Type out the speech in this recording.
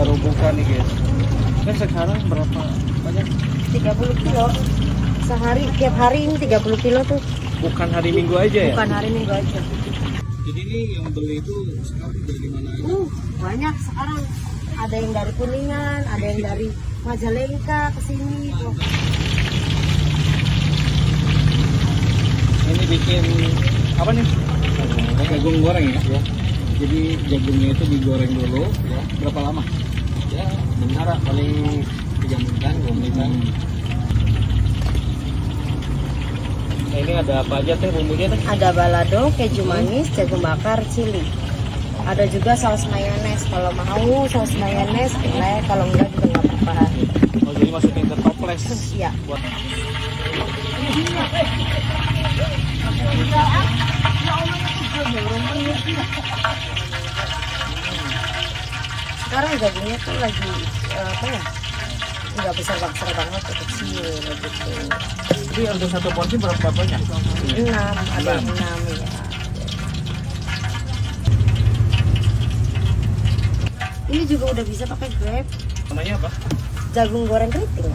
baru buka nih guys. Kan sekarang berapa banyak? 30 kilo. Sehari, tiap hari ini 30 kilo tuh. Bukan hari Minggu aja ya? Bukan hari Minggu aja. Jadi ini yang beli itu sekarang dari mana aja? Banyak sekarang. Ada yang dari Kuningan, ada yang dari Majalengka ke sini. Tuh. Ini bikin apa nih? Jagung goreng ya? Ya. Jadi jagungnya itu digoreng dulu. Ya. Berapa lama? Ya, bentar paling 3 menitan, 2 menitan. Nah, ini ada apa aja teh bumbunya teh? Ada balado, keju manis, jagung bakar, cili. Ada juga saus mayones. Kalau mau saus mayones, boleh. Kalau enggak juga nggak apa-apa. Oh, jadi masukin ke toples. Iya. Buat Sekarang jagungnya tuh lagi apa ya? Nggak besar banget, kecil gitu. jadi untuk satu porsi berapa banyak? 6, ada 6 ya. Ini juga udah bisa pakai Grab. Namanya apa? Jagung goreng keriting.